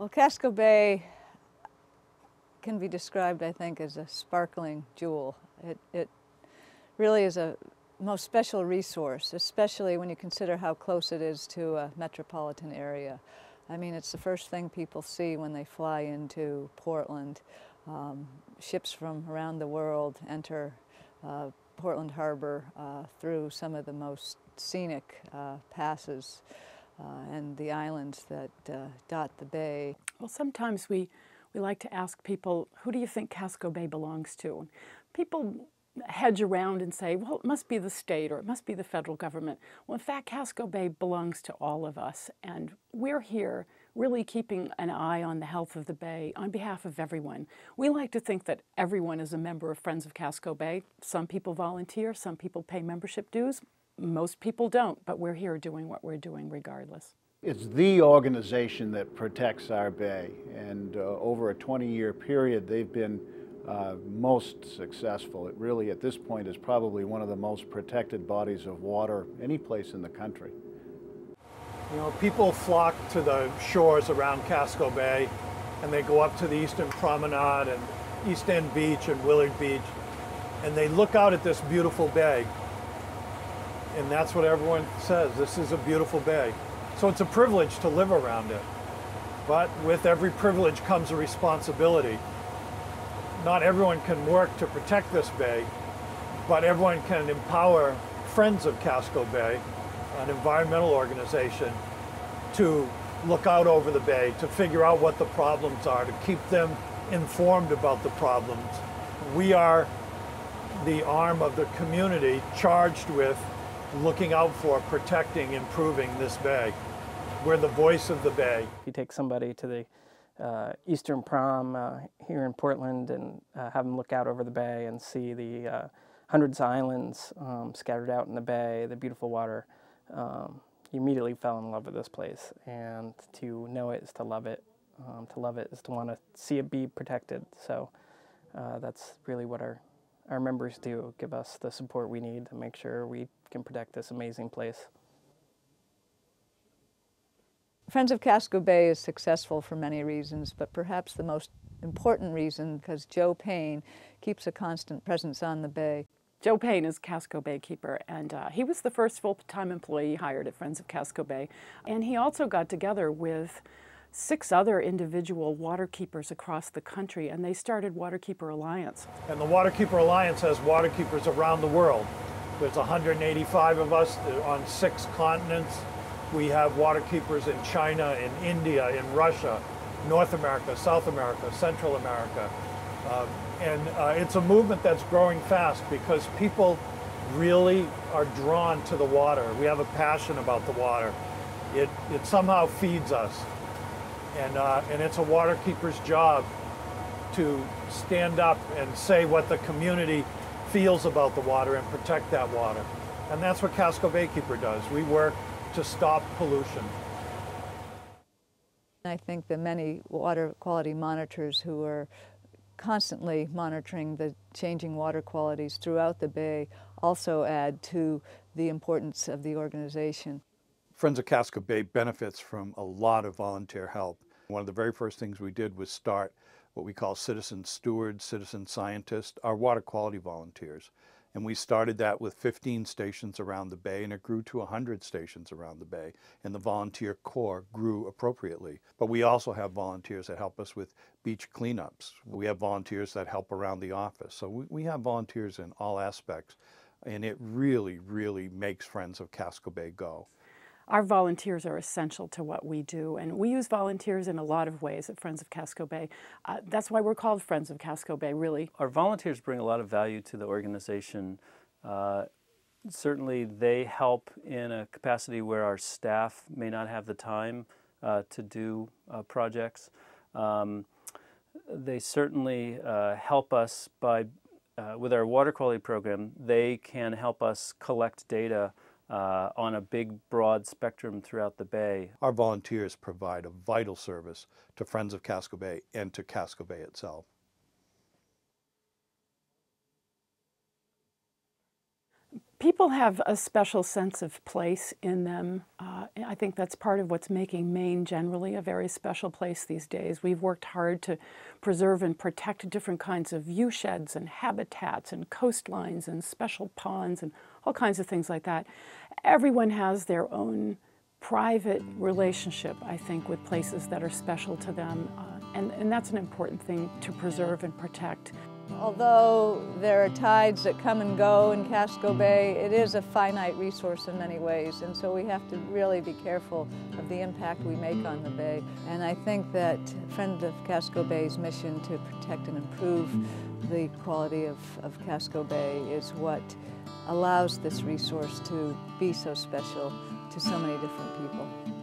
Well, Casco Bay can be described, I think, as a sparkling jewel. It really is a most special resource, especially when you consider how close it is to a metropolitan area. I mean, it's the first thing people see when they fly into Portland. Ships from around the world enter Portland Harbor through some of the most scenic passes and the islands that dot the bay. Well, sometimes we like to ask people, who do you think Casco Bay belongs to? People hedge around and say, well, it must be the state or it must be the federal government. Well, in fact, Casco Bay belongs to all of us, and we're here really keeping an eye on the health of the bay on behalf of everyone. We like to think that everyone is a member of Friends of Casco Bay. Some people volunteer, some people pay membership dues. Most people don't, but we're here doing what we're doing regardless. It's the organization that protects our bay, and over a 20-year period they've been most successful. It really, at this point, is probably one of the most protected bodies of water any place in the country. You know, people flock to the shores around Casco Bay, and they go up to the Eastern Promenade and East End Beach and Willard Beach, and they look out at this beautiful bay, and that's what everyone says, this is a beautiful bay. So it's a privilege to live around it, but with every privilege comes a responsibility. Not everyone can work to protect this bay, but everyone can empower Friends of Casco Bay, an environmental organization, to look out over the bay, to figure out what the problems are, to keep them informed about the problems. We are the arm of the community charged with looking out for, protecting, improving this bay. We're the voice of the bay. If you take somebody to the Eastern Prom here in Portland and have them look out over the bay and see the hundreds of islands scattered out in the bay, the beautiful water, you immediately fell in love with this place. And to know it is to love it. To love it is to want to see it be protected. So that's really what our members do, give us the support we need to make sure we can protect this amazing place. Friends of Casco Bay is successful for many reasons, but perhaps the most important reason because Joe Payne keeps a constant presence on the bay. Joe Payne is Casco Bay keeper, and he was the first full-time employee hired at Friends of Casco Bay. And he also got together with 6 other individual waterkeepers across the country, and they started Waterkeeper Alliance. And the Waterkeeper Alliance has waterkeepers around the world. There's 185 of us on 6 continents. We have waterkeepers in China, in India, in Russia, North America, South America, Central America. It's a movement that's growing fast because people really are drawn to the water. We have a passion about the water. It somehow feeds us. And it's a waterkeeper's job to stand up and say what the community feels about the water and protect that water. And that's what Casco Bay Keeper does. We work to stop pollution. I think the many water quality monitors who are constantly monitoring the changing water qualities throughout the bay also add to the importance of the organization. Friends of Casco Bay benefits from a lot of volunteer help. One of the very first things we did was start what we call citizen stewards, citizen scientists, our water quality volunteers. And we started that with 15 stations around the bay, and it grew to 100 stations around the bay, and the volunteer corps grew appropriately. But we also have volunteers that help us with beach cleanups. We have volunteers that help around the office. So we have volunteers in all aspects, and it really, really makes Friends of Casco Bay go. Our volunteers are essential to what we do, and we use volunteers in a lot of ways at Friends of Casco Bay. That's why we're called Friends of Casco Bay, really. Our volunteers bring a lot of value to the organization. Certainly they help in a capacity where our staff may not have the time to do projects. They certainly help us by, with our water quality program, they can help us collect data on a big, broad spectrum throughout the bay. Our volunteers provide a vital service to Friends of Casco Bay and to Casco Bay itself. People have a special sense of place in them. I think that's part of what's making Maine generally a very special place these days. We've worked hard to preserve and protect different kinds of viewsheds and habitats and coastlines and special ponds and all kinds of things like that. Everyone has their own private relationship, I think, with places that are special to them, and that's an important thing to preserve and protect. Although there are tides that come and go in Casco Bay, it is a finite resource in many ways, and so we have to really be careful of the impact we make on the bay. And I think that Friends of Casco Bay's mission to protect and improve the quality of Casco Bay is what allows this resource to be so special to so many different people.